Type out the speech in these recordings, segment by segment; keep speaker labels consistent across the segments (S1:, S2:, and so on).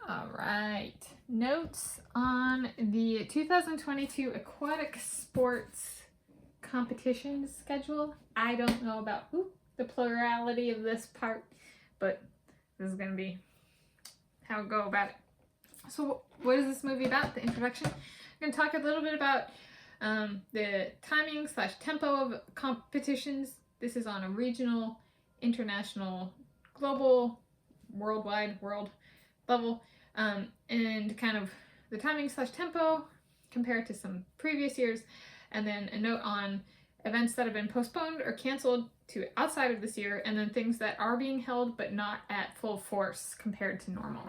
S1: All right, notes on the 2022 aquatic sports competition schedule. I don't know about the plurality of this part, but this is going to be how I go about it. So what is this movie about? The introduction. I'm going to talk a little bit about the timing / tempo of competitions. This is on a regional, international, global, worldwide, world level. And kind of the timing / tempo compared to some previous years, and then a note on events that have been postponed or canceled to outside of this year, and then things that are being held but not at full force compared to normal.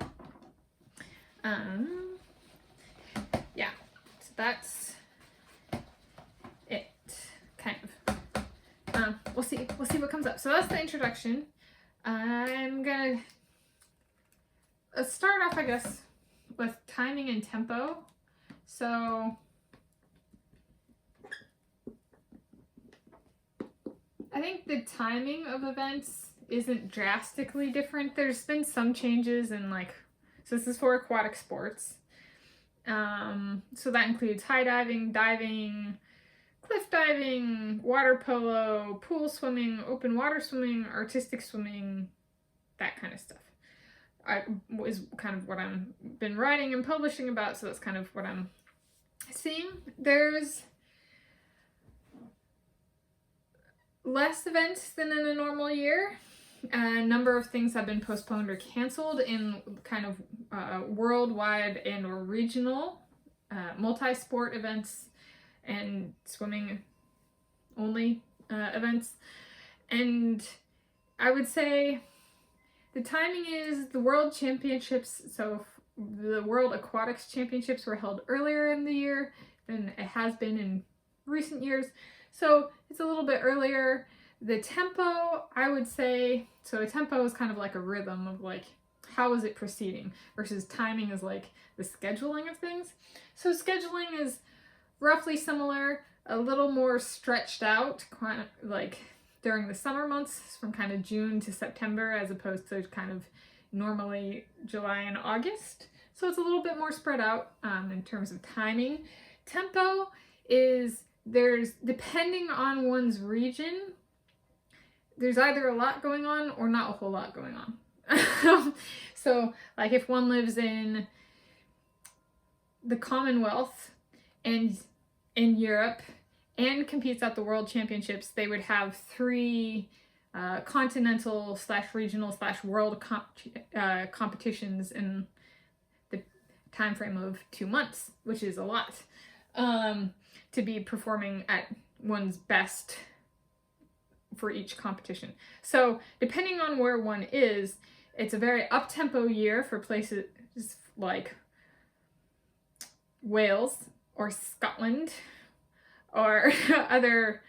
S1: Yeah, so that's it, kind of. We'll see what comes up. So that's the introduction. I'm gonna let's start off, I guess, with timing and tempo. So I think the timing of events isn't drastically different. There's been some changes in so this is for aquatic sports. So that includes high diving, diving, cliff diving, water polo, pool swimming, open water swimming, artistic swimming, that kind of stuff. Is kind of what I've been writing and publishing about, so that's kind of what I'm seeing. There's less events than in a normal year. A number of things have been postponed or canceled in kind of worldwide and or regional multi-sport events and swimming only events. And I would say the timing is the World Championships, so the World Aquatics Championships were held earlier in the year than it has been in recent years. So it's a little bit earlier. The tempo, I would say, so a tempo is kind of like a rhythm of how is it proceeding, versus timing is like the scheduling of things. So scheduling is roughly similar, a little more stretched out, kind of during the summer months from kind of June to September, as opposed to kind of normally July and August. So it's a little bit more spread out in terms of timing. Tempo is, depending on one's region, there's either a lot going on or not a whole lot going on. So if one lives in the Commonwealth and in Europe and competes at the World Championships, they would have 3 continental / regional / world competitions in the time frame of 2 months, which is a lot to be performing at one's best for each competition. So depending on where one is, it's a very up-tempo year for places like Wales or Scotland or other,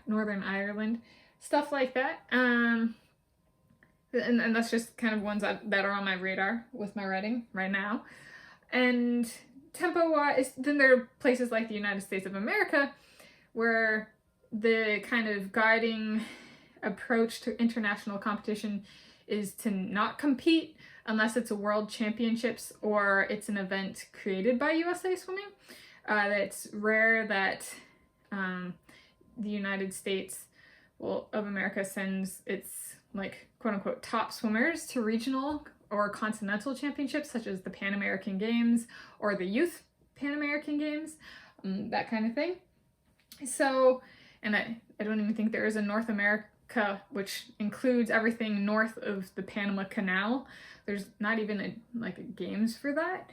S1: Northern Ireland, stuff like that. And that's just kind of ones that are on my radar with my writing right now. And tempo-wise, then there are places like the United States of America where the kind of guiding approach to international competition is to not compete unless it's a World Championships or it's an event created by USA Swimming. It's rare that the United States of America sends its quote unquote top swimmers to regional or continental championships, such as the Pan American Games or the Youth Pan American Games, that kind of thing. So, and I don't even think there is a North America, which includes everything north of the Panama Canal. There's not even a games for that.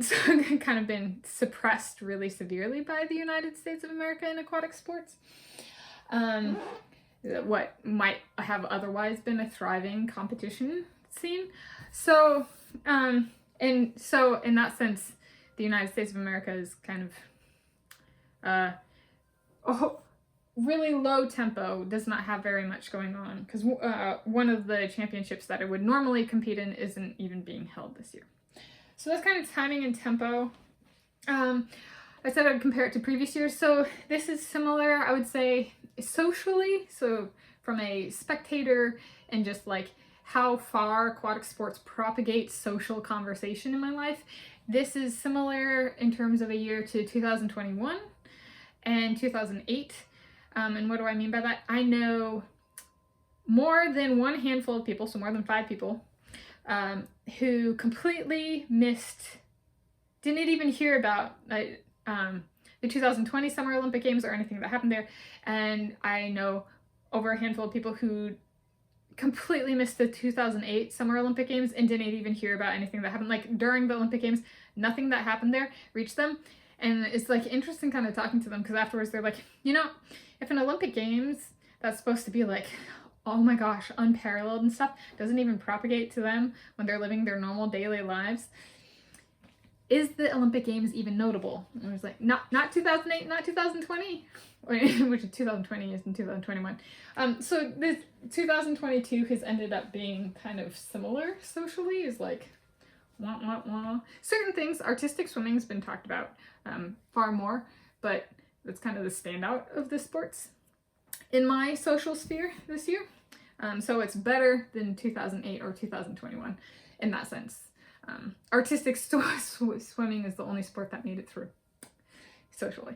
S1: So it's kind of been suppressed really severely by the United States of America in aquatic sports. What might have otherwise been a thriving competition scene. So, and so in that sense, the United States of America is kind of really low tempo, does not have very much going on, because one of the championships that it would normally compete in isn't even being held this year. So that's kind of timing and tempo. I said I'd compare it to previous years, so this is similar, I would say, socially, so from a spectator and just how far aquatic sports propagate social conversation in my life. This is similar in terms of a year to 2021 and 2008. And what do I mean by that? I know more than one handful of people, so more than 5 people, who completely didn't even hear about the 2020 Summer Olympic Games or anything that happened there. And I know over a handful of people who completely missed the 2008 Summer Olympic Games and didn't even hear about anything that happened. Like during the Olympic Games, nothing that happened there reached them. And it's like interesting kind of talking to them, because afterwards they're like, you know, if an Olympic Games that's supposed to be like, oh my gosh, unparalleled and stuff, doesn't even propagate to them when they're living their normal daily lives, is the Olympic Games even notable? And I was like, not 2008, not 2020, which 2020 is in 2021. So this 2022 has ended up being kind of similar socially, is like, wah, wah, wah. Certain things, artistic swimming's been talked about far more, but that's kind of the standout of the sports in my social sphere this year. So it's better than 2008 or 2021 in that sense. Artistic swimming is the only sport that made it through socially.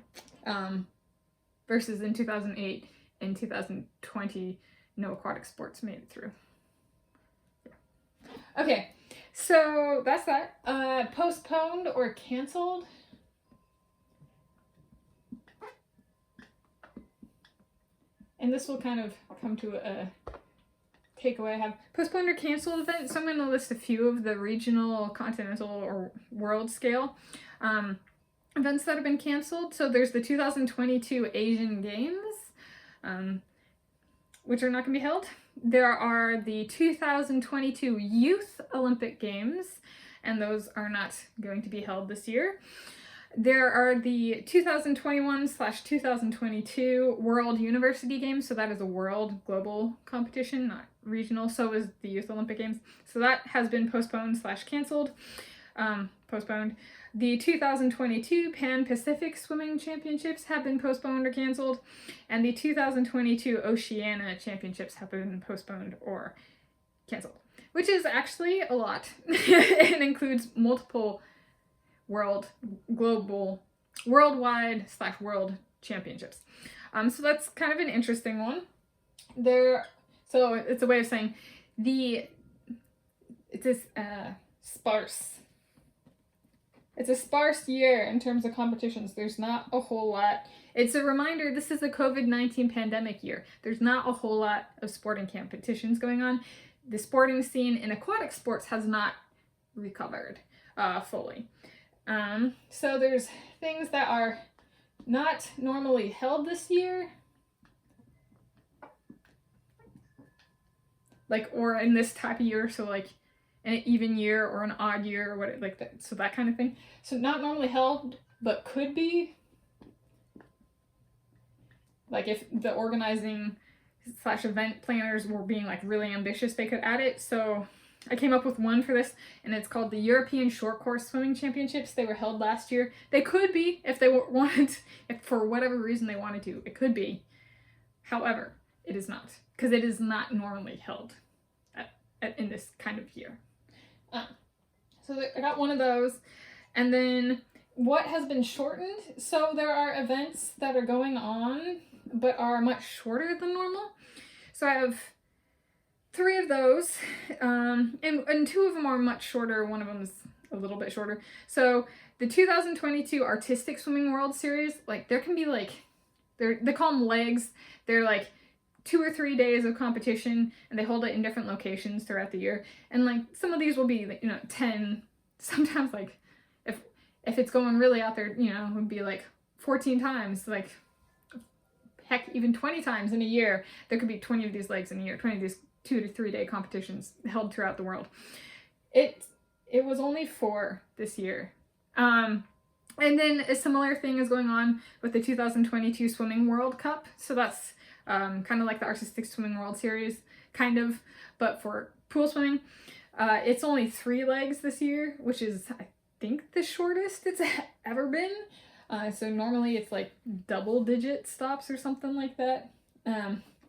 S1: Versus in 2008 and 2020, no aquatic sports made it through. Okay, so that's that. Postponed or canceled. And this will kind of come to a takeaway I have. Postponed or canceled events. So I'm going to list a few of the regional, continental, or world scale events that have been canceled. So there's the 2022 Asian Games, which are not going to be held. There are the 2022 Youth Olympic Games, and those are not going to be held this year. There are the 2021/2022 World University Games, so that is a world global competition, not regional. So is the Youth Olympic Games. So that has been postponed/canceled. Postponed. The 2022 Pan-Pacific Swimming Championships have been postponed or canceled, and the 2022 Oceania Championships have been postponed or canceled, which is actually a lot. It includes multiple worldwide/world championships. So that's kind of an interesting one. So it's a way of saying it's sparse. It's a sparse year in terms of competitions. There's not a whole lot. It's a reminder, this is a COVID-19 pandemic year. There's not a whole lot of sporting competitions going on. The sporting scene in aquatic sports has not recovered fully. So there's things that are not normally held this year, like, or in this type of year, so like an even year or an odd year or what, like that, so that kind of thing. So not normally held, but could be. Like if the organizing/event planners were being like really ambitious, they could add it. So I came up with one for this, and it's called the European Short Course Swimming Championships. They were held last year. They could be, if they wanted, if for whatever reason they wanted to, it could be. However, it is not, because it is not normally held in this kind of year. So I got one of those. And then what has been shortened? So there are events that are going on, but are much shorter than normal. So I have 3 of those, and 2 of them are much shorter. One of them is a little bit shorter. So the 2022 Artistic Swimming World Series, like there can be like, they call them legs. They're like 2 or 3 days of competition, and they hold it in different locations throughout the year. And like some of these will be, 10, sometimes like if it's going really out there, it would be like 14 times, like heck, even 20 times in a year. There could be 20 of these legs in a year, 20 of these 2 to 3 day competitions held throughout the world. It was only 4 this year. And then a similar thing is going on with the 2022 Swimming World Cup. So that's kind of like the Artistic Swimming World Series, kind of, but for pool swimming. It's only 3 legs this year, which is, I think, the shortest it's ever been. So normally it's like double-digit stops or something like that.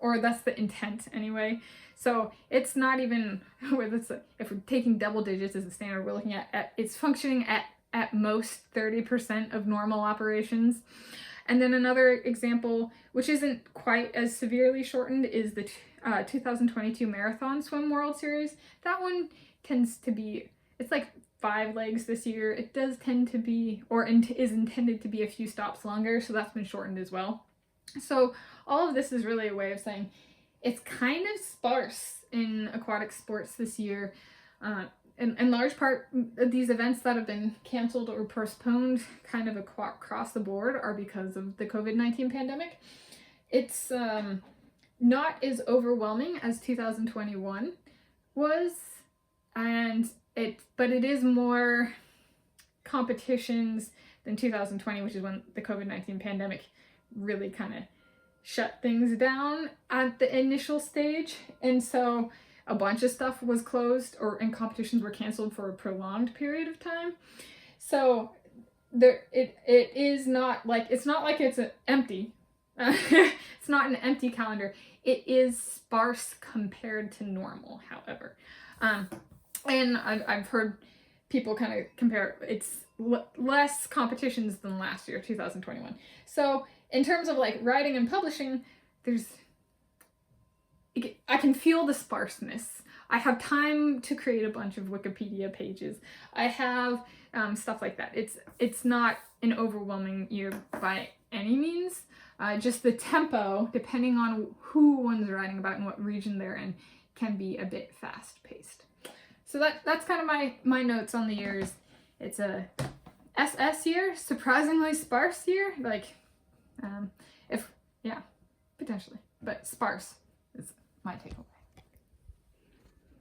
S1: or that's the intent anyway. So it's not even, if we're taking double digits as a standard, we're looking at it's functioning at most 30% of normal operations. And then another example, which isn't quite as severely shortened, is the 2022 Marathon Swim World Series. That one tends to be, it's like 5 legs this year. It does tend to be, or is intended to be, a few stops longer, so that's been shortened as well. So all of this is really a way of saying it's kind of sparse in aquatic sports this year. In large part, these events that have been canceled or postponed kind of across the board are because of the COVID-19 pandemic. It's not as overwhelming as 2021 was, but it is more competitions than 2020, which is when the COVID-19 pandemic really kind of shut things down at the initial stage. And so a bunch of stuff was closed and competitions were canceled for a prolonged period of time. So it is not like, it's not like it's empty. It's not an empty calendar. It is sparse compared to normal, however. And I've heard people kind of compare, it's less competitions than last year, 2021. So in terms of like writing and publishing, I can feel the sparseness. I have time to create a bunch of Wikipedia pages. I have stuff like that. It's not an overwhelming year by any means. Just the tempo, depending on who one's writing about and what region they're in, can be a bit fast-paced. So that's kind of my notes on the years. It's a SS year, surprisingly sparse year. Like, potentially, but sparse is my takeaway.